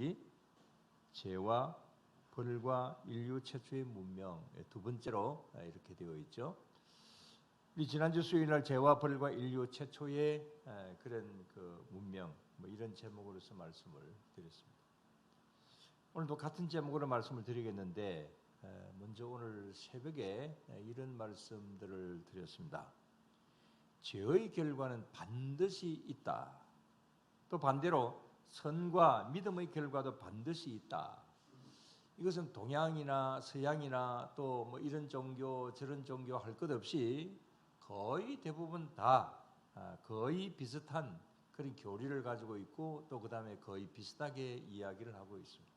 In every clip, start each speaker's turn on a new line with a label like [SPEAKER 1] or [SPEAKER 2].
[SPEAKER 1] 제목이 죄와 벌과 인류 최초의 문명, 두 번째로 이렇게 되어 있죠. 우리 지난주 수요일날 죄와 벌과 인류 최초의 그런 그 문명, 이런 제목으로서 말씀을 드렸습니다. 오늘도 같은 제목으로 말씀을 드리겠는데 먼저 오늘 새벽에 이런 말씀들을 드렸습니다. 죄의 결과는 반드시 있다. 또 반대로 선과 믿음의 결과도 반드시 있다. 이것은 동양이나 서양이나 또 이런 종교 저런 종교 할 것 없이 거의 대부분 다 거의 비슷한 그런 교리를 가지고 있고 또 그 다음에 거의 비슷하게 이야기를 하고 있습니다.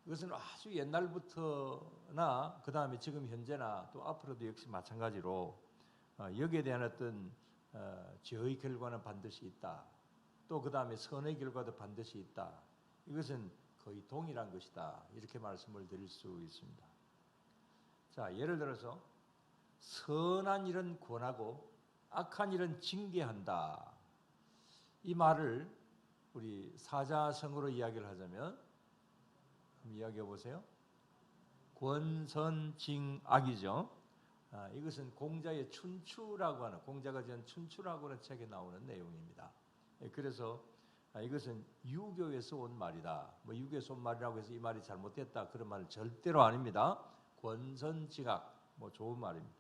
[SPEAKER 1] 이것은 아주 옛날부터나 그 다음에 지금 현재나 또 앞으로도 역시 마찬가지로 여기에 대한 어떤 죄의 결과는 반드시 있다. 또 그 다음에 선의 결과도 반드시 있다. 이것은 거의 동일한 것이다. 이렇게 말씀을 드릴 수 있습니다. 자, 예를 들어서 선한 일은 권하고 악한 일은 징계한다. 이 말을 우리 사자성어로 이야기를 하자면 한번 이야기해 보세요. 권선징악이죠. 이것은 공자의 춘추라고 하는 공자가 지은 춘추라고 하는 책에 나오는 내용입니다. 그래서 이것은 유교에서 온 말이다. 유교에서 온 말이라고 해서 이 말이 잘못됐다 그런 말은 절대로 아닙니다. 권선징악 좋은 말입니다.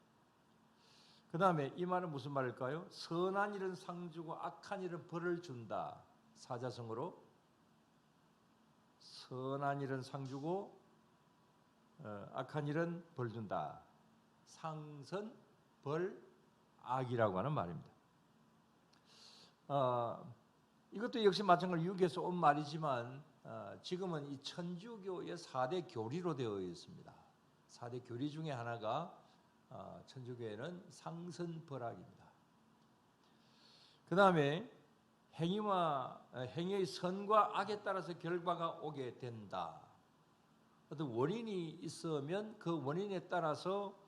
[SPEAKER 1] 그 다음에 이 말은 무슨 말일까요? 선한 일은 상 주고 악한 일은 벌을 준다. 사자성어로 선한 일은 상 주고 악한 일은 벌 준다. 상선 벌 악이라고 하는 말입니다. 이것도 역시 마찬가지로 유교에서 온 말이지만 지금은 이 천주교의 4대 교리로 되어 있습니다. 4대 교리 중에 하나가 천주교에는 상선벌악입니다. 그 다음에 행위의 선과 악에 따라서 결과가 오게 된다. 어떤 원인이 있으면 그 원인에 따라서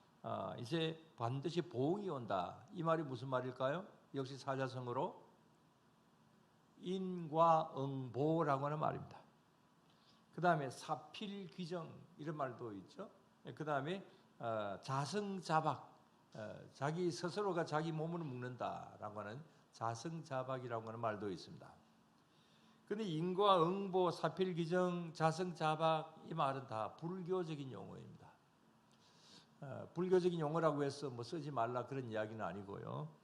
[SPEAKER 1] 이제 반드시 보응이 온다. 이 말이 무슨 말일까요? 역시 사자성어로 인과응보라고 하는 말입니다. 그 다음에 사필귀정 이런 말도 있죠. 그 다음에 자승자박 자기 스스로가 자기 몸을 묶는다라고 하는 자승자박이라고 하는 말도 있습니다. 그런데 인과응보, 사필귀정, 자승자박 이 말은 다 불교적인 용어입니다. 불교적인 용어라고 해서 쓰지 말라 그런 이야기는 아니고요.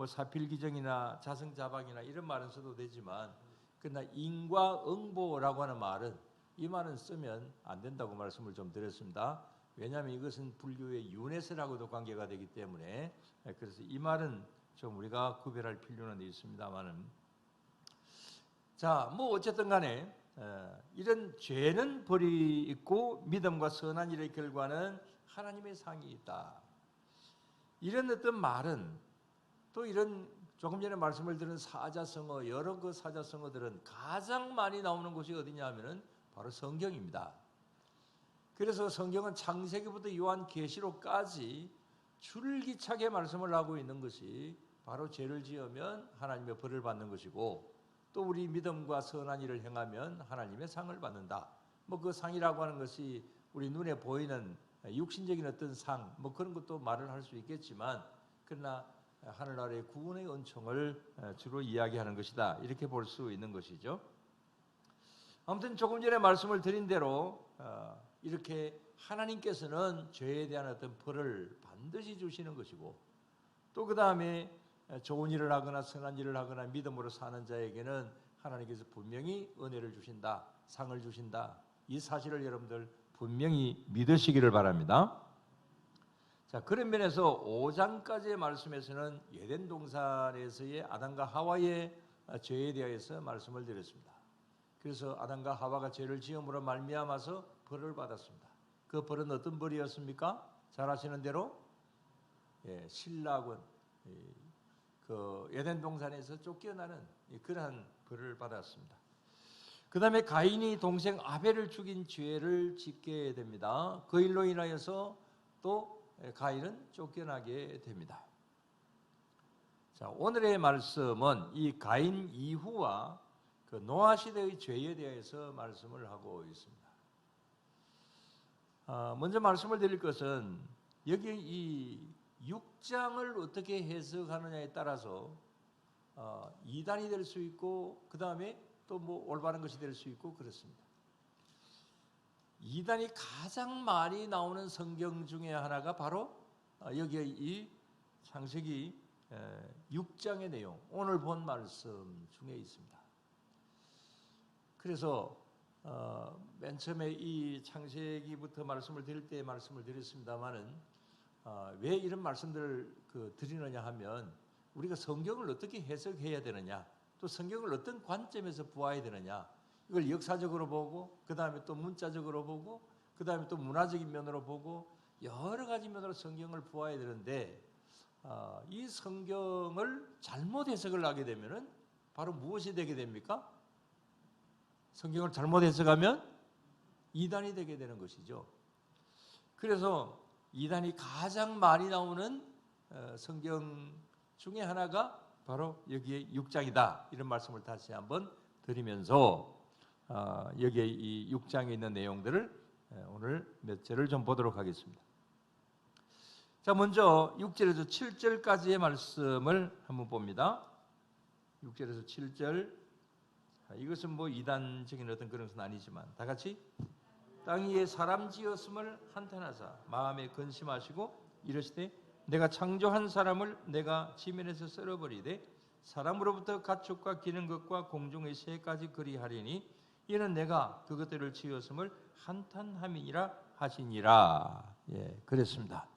[SPEAKER 1] 사필귀정이나 자승자박이나 이런 말은 써도 되지만 그러나 인과응보라고 하는 말은 이 말은 쓰면 안 된다고 말씀을 좀 드렸습니다. 왜냐하면 이것은 불교의 윤회설하고도 관계가 되기 때문에 그래서 이 말은 좀 우리가 구별할 필요는 있습니다만은 자, 어쨌든 간에 이런 죄는 벌이 있고 믿음과 선한 일의 결과는 하나님의 상이 있다. 이런 어떤 말은 또 이런 조금 전에 말씀을 드린 사자성어 여러 그 사자성어들은 가장 많이 나오는 곳이 어디냐 하면은 바로 성경입니다. 그래서 성경은 창세기부터 요한계시록까지 줄기차게 말씀을 하고 있는 것이 바로 죄를 지으면 하나님의 벌을 받는 것이고 또 우리 믿음과 선한 일을 행하면 하나님의 상을 받는다. 그 상이라고 하는 것이 우리 눈에 보이는 육신적인 어떤 상 그런 것도 말을 할 수 있겠지만 그러나 하늘나라의 구원의 은총을 주로 이야기하는 것이다. 이렇게 볼 수 있는 것이죠. 아무튼 조금 전에 말씀을 드린 대로 이렇게 하나님께서는 죄에 대한 어떤 벌을 반드시 주시는 것이고 또 그 다음에 좋은 일을 하거나 선한 일을 하거나 믿음으로 사는 자에게는 하나님께서 분명히 은혜를 주신다. 상을 주신다. 이 사실을 여러분들 분명히 믿으시기를 바랍니다. 자, 그런 면에서 5장까지의 말씀에서는 에덴 동산에서의 아담과 하와의 죄에 대해서 말씀을 드렸습니다. 그래서 아담과 하와가 죄를 지음으로 말미암아서 벌을 받았습니다. 그 벌은 어떤 벌이었습니까? 잘 아시는 대로 신락은 그 에덴 동산에서 쫓겨나는 그러한 벌을 받았습니다. 그 다음에 가인이 동생 아벨을 죽인 죄를 짓게 됩니다. 그 일로 인하여서 또 가인은 쫓겨나게 됩니다. 자, 오늘의 말씀은 이 가인 이후와 그 노아 시대의 죄에 대해서 말씀을 하고 있습니다. 먼저 말씀을 드릴 것은 여기 이 6장을 어떻게 해석하느냐에 따라서 이단이 될 수 있고 그 다음에 또 뭐 올바른 것이 될 수 있고 그렇습니다. 이단이 가장 많이 나오는 성경 중에 하나가 바로 여기에 이 창세기 6장의 내용, 오늘 본 말씀 중에 있습니다. 그래서 맨 처음에 이 창세기부터 말씀을 드릴 때 말씀을 드렸습니다마는 왜 이런 말씀들을 드리느냐 하면 우리가 성경을 어떻게 해석해야 되느냐, 또 성경을 어떤 관점에서 보아야 되느냐, 이걸 역사적으로 보고 그 다음에 또 문자적으로 보고 그 다음에 또 문화적인 면으로 보고 여러 가지 면으로 성경을 보아야 되는데 이 성경을 잘못 해석을 하게 되면은 바로 무엇이 되게 됩니까? 성경을 잘못 해석하면 이단이 되게 되는 것이죠. 그래서 이단이 가장 많이 나오는 성경 중에 하나가 바로 여기에 6장이다. 이런 말씀을 다시 한번 드리면서 여기에 이 6장에 있는 내용들을 오늘 몇 절을 좀 보도록 하겠습니다. 자, 먼저 6절에서 7절까지의 말씀을 한번 봅니다. 6절에서 7절. 이것은 뭐 이단적인 어떤 그런 것은 아니지만 다 같이 땅 위에 사람 지었음을 한탄하사 마음에 근심하시고 이르시되 내가 창조한 사람을 내가 지면에서 썰어버리되 사람으로부터 가축과 기는 것과 공중의 새까지 그리하리니 이는 내가 그것들을 지었음을 한탄함이니라 하시니라. 예, 그랬습니다.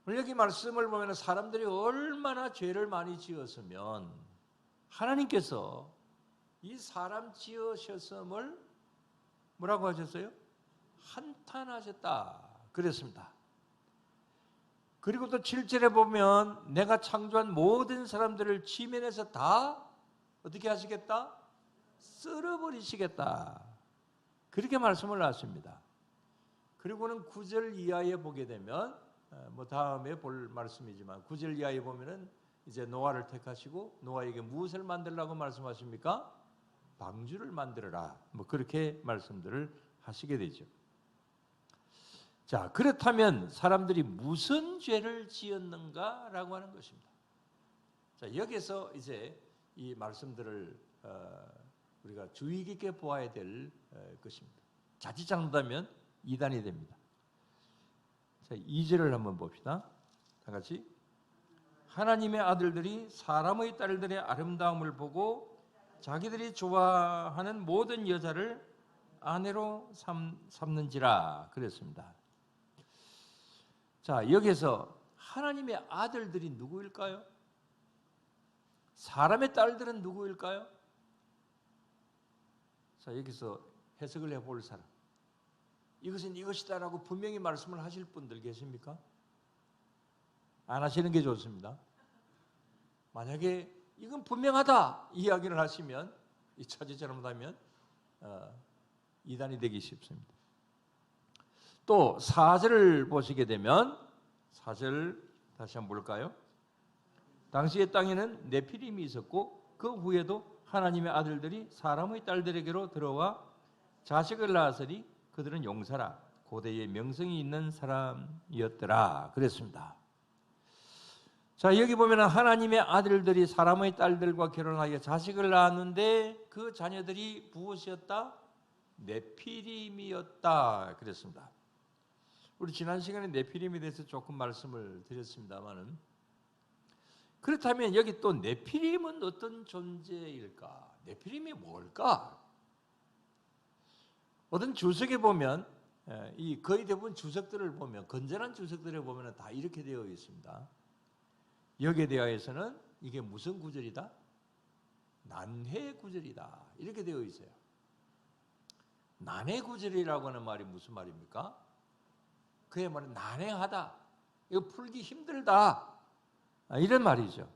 [SPEAKER 1] 여기 말씀을 보면 사람들이 얼마나 죄를 많이 지었으면 하나님께서 이 사람 지으셨음을 뭐라고 하셨어요? 한탄하셨다. 그랬습니다. 그리고 또 7절에 보면 내가 창조한 모든 사람들을 지면에서 다 어떻게 하시겠다? 썰어버리시겠다. 그렇게 말씀을 하십니다. 그리고는 9절 이하에 보게 되면 뭐 다음에 볼 말씀이지만 9절 이하에 보면은 이제 노아를 택하시고 노아에게 무엇을 만들라고 말씀하십니까? 방주를 만들어라. 뭐 그렇게 말씀들을 하시게 되죠. 자, 그렇다면 사람들이 무슨 죄를 지었는가라고 하는 것입니다. 자, 여기서 이제 이 말씀들을 우리가 주의 깊게 보아야 될 것입니다. 자칫 잘못하면 이단이 됩니다. 자, 2절을 한번 봅시다. 다 같이. 하나님의 아들들이 사람의 딸들의 아름다움을 보고 자기들이 좋아하는 모든 여자를 아내로 삼는지라 그랬습니다. 자, 여기서 하나님의 아들들이 누구일까요? 사람의 딸들은 누구일까요? 자, 여기서 해석을 해볼 사람. 이것은 이것이다라고 분명히 말씀을 하실 분들 계십니까? 안 하시는 게 좋습니다. 만약에 이건 분명하다 이야기를 하시면 이 차지 잘못하면 이단이 되기 쉽습니다. 또 4절을 보시게 되면 4절 다시 한번 볼까요? 당시의 땅에는 네피림이 있었고 그 후에도 하나님의 아들들이 사람의 딸들에게로 들어와 자식을 낳았으니 그들은 용사라 고대의 명성이 있는 사람이었더라 그랬습니다. 자, 여기 보면 하나님의 아들들이 사람의 딸들과 결혼하여 자식을 낳았는데 그 자녀들이 무엇이었다? 네피림이었다 그랬습니다. 우리 지난 시간에 네피림에 대해서 조금 말씀을 드렸습니다만은 그렇다면 여기 또 네피림은 어떤 존재일까? 네피림이 뭘까? 어떤 주석에 보면 이 거의 대부분 주석들을 보면 건전한 주석들에 보면 다 이렇게 되어 있습니다. 여기에 대하여서는 이게 무슨 구절이다? 난해 구절이다. 이렇게 되어 있어요. 난해 구절이라고 하는 말이 무슨 말입니까? 그야말로 난해하다. 이거 풀기 힘들다. 이런 말이죠.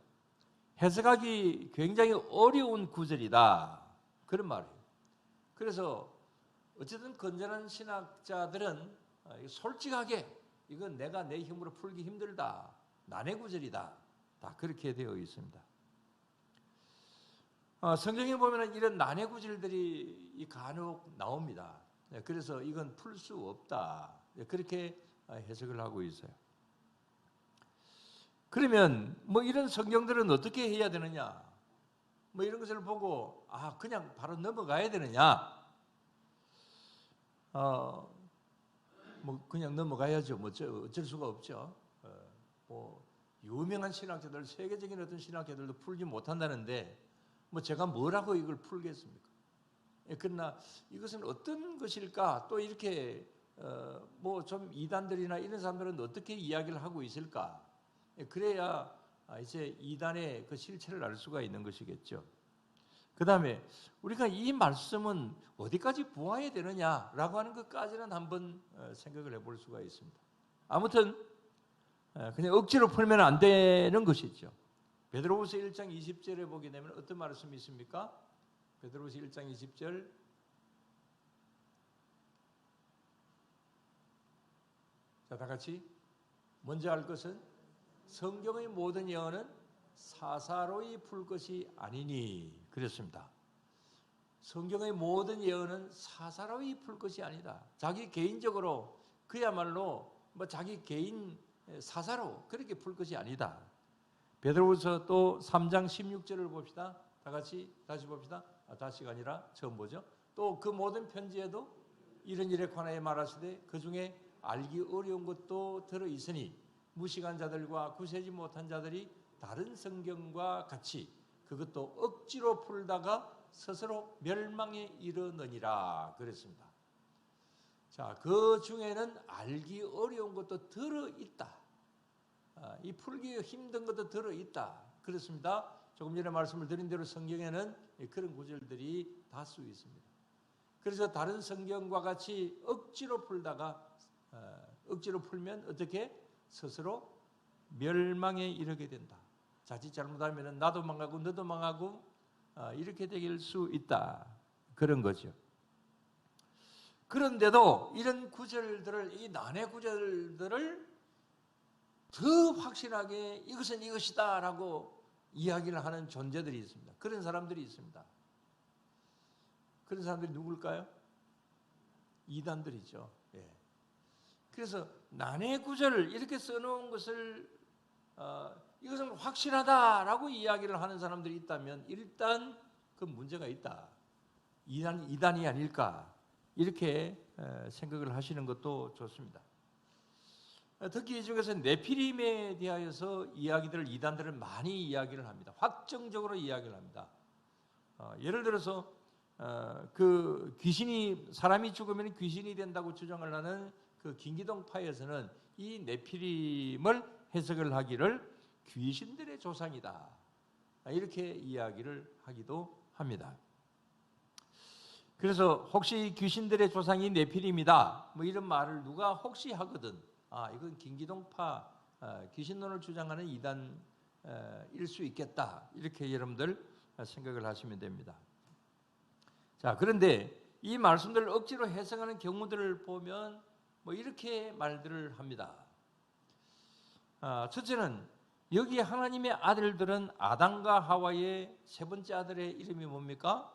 [SPEAKER 1] 해석하기 굉장히 어려운 구절이다. 그런 말이에요. 그래서 어쨌든 건전한 신학자들은 솔직하게 이건 내가 내 힘으로 풀기 힘들다. 난해 구절이다. 다 그렇게 되어 있습니다. 성경에 보면 이런 난해 구절들이 간혹 나옵니다. 그래서 이건 풀 수 없다. 그렇게 해석을 하고 있어요. 그러면 뭐 이런 성경들은 어떻게 해야 되느냐? 뭐 이런 것을 보고 그냥 바로 넘어가야 되느냐? 뭐 그냥 넘어가야죠. 뭐 어쩔 수가 없죠. 뭐 유명한 신학자들, 세계적인 어떤 신학자들도 풀지 못한다는데 뭐 제가 뭐라고 이걸 풀겠습니까? 그러나 이것은 어떤 것일까? 또 이렇게 뭐 좀 이단들이나 이런 사람들은 어떻게 이야기를 하고 있을까? 그래야 이제 이단의 그 실체를 알 수가 있는 것이겠죠. 그 다음에 우리가 이 말씀은 어디까지 보아야 되느냐라고 하는 것까지는 한번 생각을 해볼 수가 있습니다. 아무튼 그냥 억지로 풀면 안 되는 것이죠. 베드로후서 1장 20절에 보게 되면 어떤 말씀이 있습니까? 베드로후서 1장 20절 자, 다 같이 먼저 할 것은 성경의 모든 예언은 사사로이 풀 것이 아니니 그랬습니다. 성경의 모든 예언은 사사로이 풀 것이 아니다. 자기 개인적으로 그야말로 뭐 자기 개인 사사로 그렇게 풀 것이 아니다. 베드로후서 또 3장 16절을 봅시다. 다 같이 다시 봅시다. 다시가 아니라 처음 보죠. 또 그 모든 편지에도 이런 일에 관하여 말하시되 그 중에 알기 어려운 것도 들어 있으니 무식한 자들과 구세지 못한 자들이 다른 성경과 같이 그것도 억지로 풀다가 스스로 멸망에 이르느니라 그랬습니다. 자, 그 중에는 알기 어려운 것도 들어 있다. 이 풀기 힘든 것도 들어 있다. 그렇습니다. 조금 전에 말씀을 드린 대로 성경에는 그런 구절들이 다수 있습니다. 그래서 다른 성경과 같이 억지로 풀다가 억지로 풀면 어떻게 스스로 멸망에 이르게 된다. 자칫 잘못하면 나도 망하고 너도 망하고 이렇게 될 수 있다. 그런 거죠. 그런데도 이런 구절들을 이 난해 구절들을 더 확실하게 이것은 이것이다 라고 이야기를 하는 존재들이 있습니다. 그런 사람들이 있습니다. 그런 사람들이 누굴까요? 이단들이죠. 예. 그래서 난해 구절을 이렇게 써놓은 것을 이것은 확실하다라고 이야기를 하는 사람들이 있다면 일단 그 문제가 있다. 이단이 아닐까 이렇게 생각을 하시는 것도 좋습니다. 특히 이 중에서 네피림에 대하여서 이야기들을 이단들은 많이 이야기를 합니다. 확정적으로 이야기를 합니다. 예를 들어서 그 귀신이 사람이 죽으면 귀신이 된다고 주장을 하는 그 김기동파에서는 이 네피림을 해석을 하기를 귀신들의 조상이다 이렇게 이야기를 하기도 합니다. 그래서 혹시 귀신들의 조상이 네피림이다 뭐 이런 말을 누가 혹시 하거든 이건 김기동파 귀신론을 주장하는 이단일 수 있겠다 이렇게 여러분들 생각을 하시면 됩니다. 자, 그런데 이 말씀들을 억지로 해석하는 경우들을 보면 뭐 이렇게 말들을 합니다. 첫째는 여기 하나님의 아들들은 아담과 하와의 세 번째 아들의 이름이 뭡니까?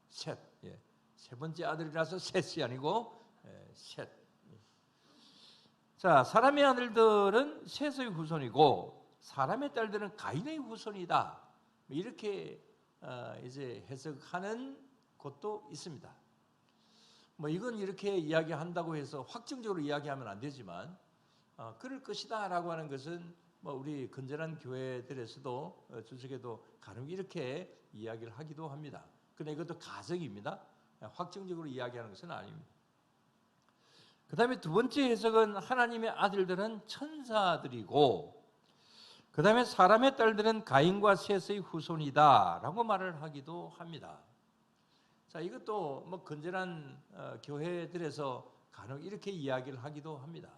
[SPEAKER 1] 셋. 예. 세 번째 아들이라서 셋이 아니고 셋. 자, 사람의 아들들은 셋의 후손이고 사람의 딸들은 가인의 후손이다. 이렇게 이제 해석하는 곳도 있습니다. 뭐 이건 이렇게 이야기한다고 해서 확정적으로 이야기하면 안 되지만 그럴 것이다라고 하는 것은 뭐 우리 건전한 교회들에서도 주석에도 간혹 이렇게 이야기를 하기도 합니다. 그런데 이것도 가정입니다. 확정적으로 이야기하는 것은 아닙니다. 그 다음에 두 번째 해석은 하나님의 아들들은 천사들이고 그 다음에 사람의 딸들은 가인과 셋의 후손이다 라고 말을 하기도 합니다. 자, 이것도 뭐 건전한 교회들에서 간혹 이렇게 이야기를 하기도 합니다.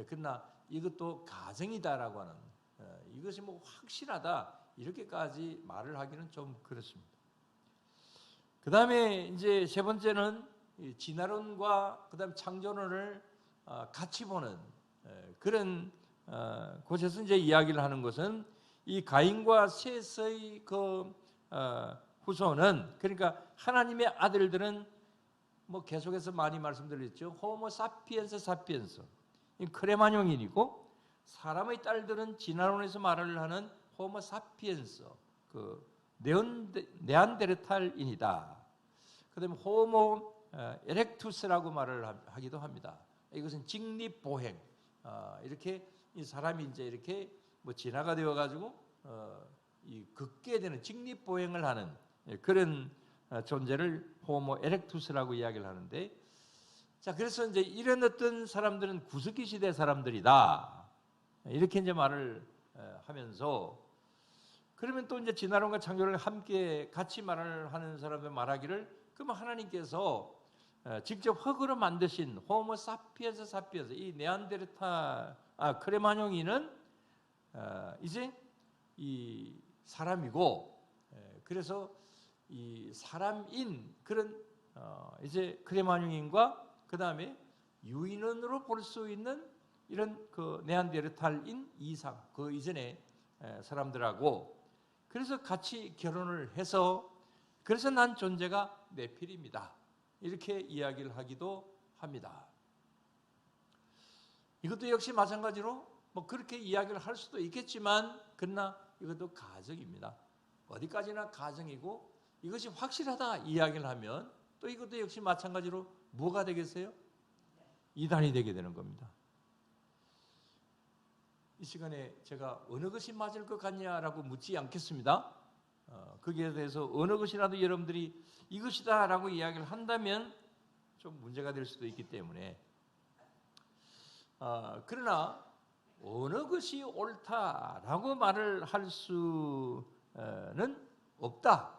[SPEAKER 1] 그러나 이것도 가정이다라고 하는 이것이 뭐 확실하다 이렇게까지 말을 하기는 좀 그렇습니다. 그 다음에 이제 세 번째는 진화론과 그 다음 창조론을 같이 보는 그런 곳에서 이제 이야기를 하는 것은 이 가인과 셋의 그 후손은, 그러니까 하나님의 아들들은 뭐 계속해서 많이 말씀드렸죠. 호모 사피엔스 사피엔스, 크레마뇽인이고, 사람의 딸들은 진화론에서 말을 하는 호모 사피엔스, 그 네안데르탈인이다. 그다음에 호모 에렉투스라고 말을 하기도 합니다. 이것은 직립보행, 이렇게 이 사람이 이제 이렇게 뭐 진화가 되어 가지고 이 걷게 되는 직립보행을 하는 그런 존재를 호모 에렉투스라고 이야기를 하는데, 자, 그래서 이제 이런 어떤 사람들은 구석기 시대 사람들이다, 이렇게 이제 말을 하면서, 그러면 또 이제 진화론과 창조를 함께 같이 말을 하는 사람들 말하기를, 그러면 하나님께서 직접 흙으로 만드신 호모 사피엔스 사피엔스, 이 크레마뇽인은 이제 이 사람이고, 그래서 이 사람인 그런 이제 크레마뇽인과 그 다음에 유인원으로 볼 수 있는 이런 그 네안데르탈인 이상, 그 이전의 사람들하고 그래서 같이 결혼을 해서, 그래서 난 존재가 네필입니다, 이렇게 이야기를 하기도 합니다. 이것도 역시 마찬가지로 뭐 그렇게 이야기를 할 수도 있겠지만, 그러나 이것도 가정입니다. 어디까지나 가정이고, 이것이 확실하다 이야기를 하면 또 이것도 역시 마찬가지로 뭐가 되겠어요? 이단이 되게 되는 겁니다. 이 시간에 제가 어느 것이 맞을 것 같냐라고 묻지 않겠습니다. 거기에 대해서 어느 것이라도 여러분들이 이것이다 라고 이야기를 한다면 좀 문제가 될 수도 있기 때문에, 그러나 어느 것이 옳다라고 말을 할 수는 없다,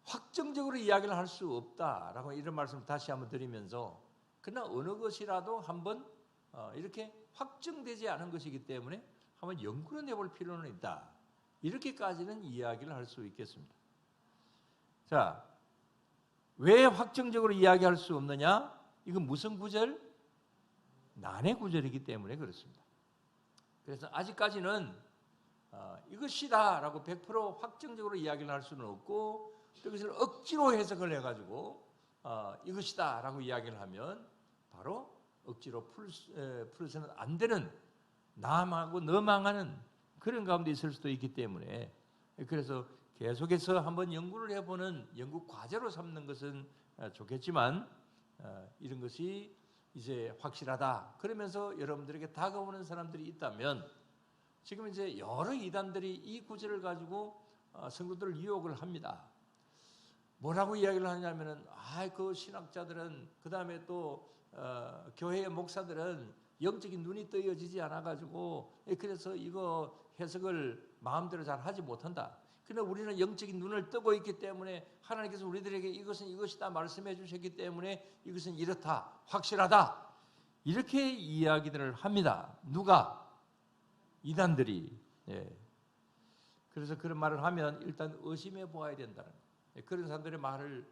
[SPEAKER 1] 확정적으로 이야기를 할 수 없다라고 이런 말씀을 다시 한번 드리면서, 그러나 어느 것이라도 한번 이렇게 확정되지 않은 것이기 때문에 한번 연구를 해볼 필요는 있다, 이렇게까지는 이야기를 할 수 있겠습니다. 자, 왜 확정적으로 이야기할 수 없느냐? 이건 무슨 구절? 난의 구절이기 때문에 그렇습니다. 그래서 아직까지는 이것이다 라고 100% 확정적으로 이야기를 할 수는 없고, 이것을 억지로 해석을 해가지고 이것이다 라고 이야기를 하면 바로 억지로 풀어서는 안 되는, 남하고 너망하는 그런 가운데 있을 수도 있기 때문에, 그래서 계속해서 한번 연구를 해보는 연구 과제로 삼는 것은 좋겠지만, 이런 것이 이제 확실하다 그러면서 여러분들에게 다가오는 사람들이 있다면, 지금 이제 여러 이단들이 이 구절을 가지고 성도들을 유혹을 합니다. 뭐라고 이야기를 하냐면은, 그 신학자들은, 그 다음에 또 교회의 목사들은 영적인 눈이 떠여지지 않아가지고, 그래서 이거 해석을 마음대로 잘 하지 못한다. 그러나 우리는 영적인 눈을 뜨고 있기 때문에 하나님께서 우리들에게 이것은 이것이다 말씀해 주셨기 때문에 이것은 이렇다, 확실하다, 이렇게 이야기들을 합니다. 누가? 이단들이. 그래서 그런 말을 하면 일단 의심해 보아야 된다는 거예요. 그런 사람들의 말을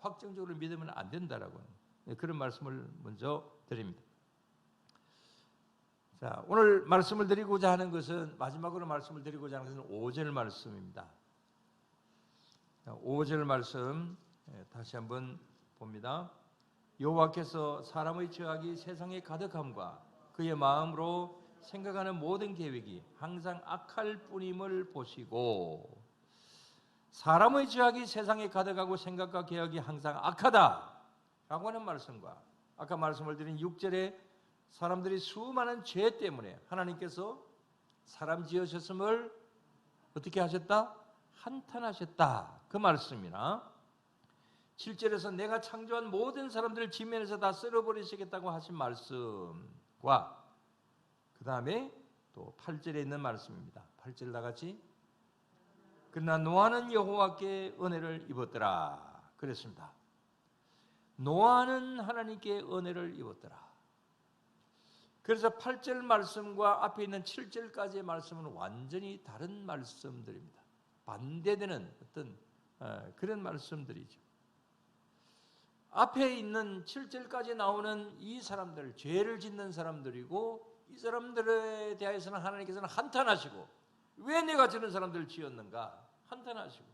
[SPEAKER 1] 확정적으로 믿으면 안 된다라고 그런 말씀을 먼저 드립니다. 자, 오늘 말씀을 드리고자 하는 것은, 마지막으로 말씀을 드리고자 하는 것은 5절 말씀입니다. 5절 말씀 다시 한번 봅니다. 여호와께서 사람의 죄악이 세상에 가득함과 그의 마음으로 생각하는 모든 계획이 항상 악할 뿐임을 보시고, 사람의 죄악이 세상에 가득하고 생각과 계획이 항상 악하다라고 하는 말씀과, 아까 말씀을 드린 6절에 사람들이 수많은 죄 때문에 하나님께서 사람 지으셨음을 어떻게 하셨다? 한탄하셨다, 그 말씀이나 7절에서 내가 창조한 모든 사람들을 지면에서 다 쓸어버리시겠다고 하신 말씀과, 그 다음에 또 8절에 있는 말씀입니다. 8절 다 같이. 그러나 노아는 여호와께 은혜를 입었더라 그랬습니다. 노아는 하나님께 은혜를 입었더라. 그래서 8절 말씀과 앞에 있는 7절까지의 말씀은 완전히 다른 말씀들입니다. 반대되는 어떤 그런 말씀들이죠. 앞에 있는 7절까지 나오는 이 사람들, 죄를 짓는 사람들이고, 이 사람들에 대해서는 하나님께서는 한탄하시고, 왜 내가 저런 사람들을 지었는가 한탄하시고,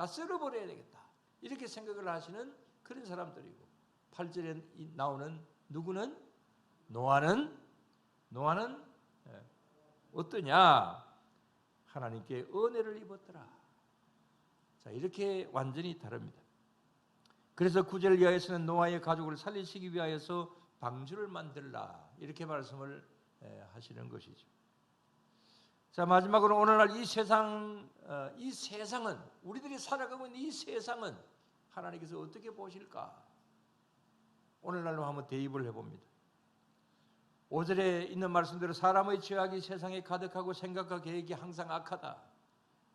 [SPEAKER 1] 다 쓸어버려야 되겠다. 이렇게 생각을 하시는 그런 사람들이고 8절에 나오는 누구는? 노아는 어떠냐? 하나님께 은혜를 입었더라. 자, 이렇게 완전히 다릅니다. 그래서 9절 이하에서는 노아의 가족을 살리시기 위하여서 방주를 만들라 이렇게 말씀을 하시는 것이죠. 자, 마지막으로 오늘날 이 세상은 우리들이 살아가고 있는 이 세상은 하나님께서 어떻게 보실까? 오늘날로 한번 대입을 해봅니다. 5절에 있는 말씀대로 사람의 죄악이 세상에 가득하고 생각과 계획이 항상 악하다.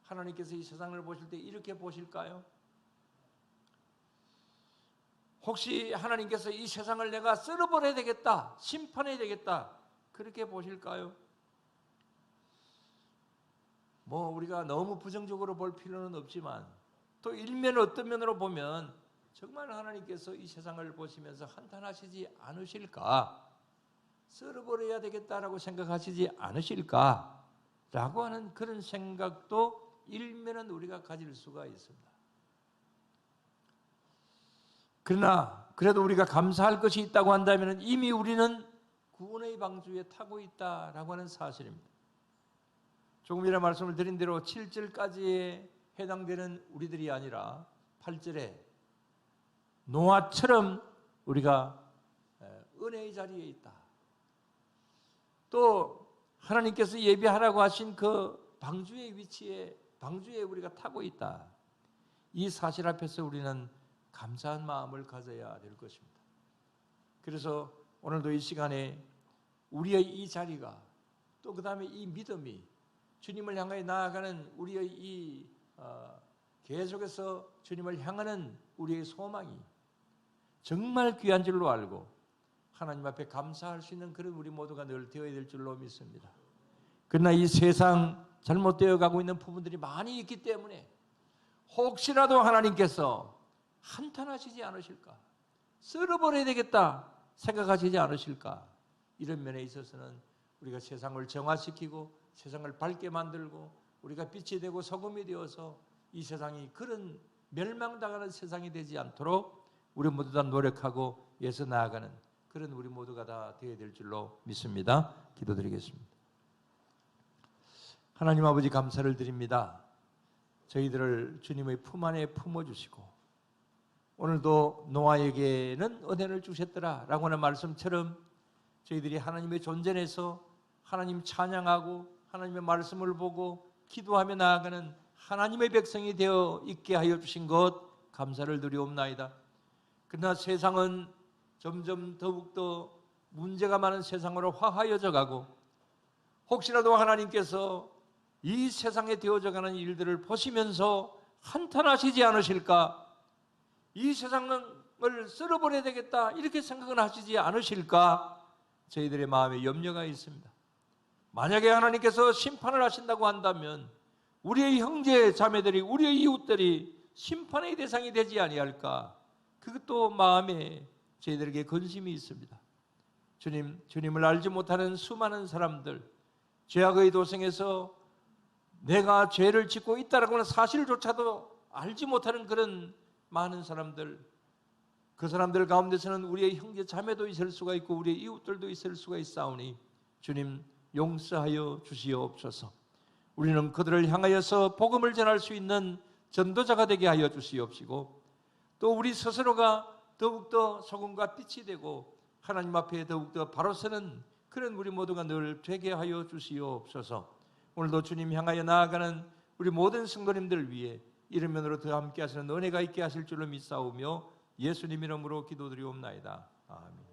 [SPEAKER 1] 하나님께서 이 세상을 보실 때 이렇게 보실까요? 혹시 하나님께서 이 세상을 내가 쓸어버려야 되겠다, 심판해야 되겠다 그렇게 보실까요? 우리가 너무 부정적으로 볼 필요는 없지만 또 일면 어떤 면으로 보면 정말 하나님께서 이 세상을 보시면서 한탄하시지 않으실까? 쓸어버려야 되겠다라고 생각하시지 않으실까? 라고 하는 그런 생각도 일면은 우리가 가질 수가 있습니다. 그러나 그래도 우리가 감사할 것이 있다고 한다면 이미 우리는 구원의 방주에 타고 있다라고 하는 사실입니다. 조금 전에 말씀을 드린 대로 7절까지에 해당되는 우리들이 아니라 8절에 노아처럼 우리가 은혜의 자리에 있다. 또 하나님께서 예비하라고 하신 그 방주의 위치에 방주에 우리가 타고 있다. 이 사실 앞에서 우리는 감사한 마음을 가져야 될 것입니다. 그래서 오늘도 이 시간에 우리의 이 자리가 또 그 다음에 이 믿음이 주님을 향하여 나아가는 우리의 이 계속해서 주님을 향하는 우리의 소망이 정말 귀한 줄로 알고 하나님 앞에 감사할 수 있는 그런 우리 모두가 늘 되어야 될 줄로 믿습니다. 그러나 이 세상 잘못되어 가고 있는 부분들이 많이 있기 때문에 혹시라도 하나님께서 한탄하시지 않으실까? 쓸어버려야 되겠다 생각하시지 않으실까? 이런 면에 있어서는 우리가 세상을 정화시키고 세상을 밝게 만들고 우리가 빛이 되고 소금이 되어서 이 세상이 그런 멸망당하는 세상이 되지 않도록 우리 모두 다 노력하고 애써 나아가는 그런 우리 모두가 다 되어야 될 줄로 믿습니다. 기도드리겠습니다. 하나님 아버지 감사를 드립니다. 저희들을 주님의 품 안에 품어주시고 오늘도 노아에게는 은혜를 주셨더라 라고 하는 말씀처럼 저희들이 하나님의 존재에서 하나님 찬양하고 하나님의 말씀을 보고 기도하며 나아가는 하나님의 백성이 되어 있게 하여 주신 것 감사를 드리옵나이다. 그러나 세상은 점점 더욱더 문제가 많은 세상으로 화하여져 가고 혹시라도 하나님께서 이 세상에 되어져 가는 일들을 보시면서 한탄하시지 않으실까? 이 세상을 쓸어버려야 되겠다 이렇게 생각은 하시지 않으실까? 저희들의 마음에 염려가 있습니다. 만약에 하나님께서 심판을 하신다고 한다면 우리의 형제 자매들이 우리의 이웃들이 심판의 대상이 되지 아니할까? 그것도 마음에 저희들에게 근심이 있습니다. 주님을 알지 못하는 수많은 사람들, 죄악의 도성에서 내가 죄를 짓고 있다라고 하는 사실조차도 알지 못하는 그런 많은 사람들, 그 사람들 가운데서는 우리의 형제 자매도 있을 수가 있고 우리의 이웃들도 있을 수가 있사오니 주님 용서하여 주시옵소서. 우리는 그들을 향하여서 복음을 전할 수 있는 전도자가 되게 하여 주시옵시고 또 우리 스스로가 더욱더 소금과 빛이 되고 하나님 앞에 더욱더 바로 서는 그런 우리 모두가 늘 되게 하여 주시옵소서. 오늘도 주님 향하여 나아가는 우리 모든 성도님들 위해 이런 면으로 더 함께 하시는 은혜가 있게 하실 줄로 믿사오며 예수님 이름으로 기도드리옵나이다. 아멘.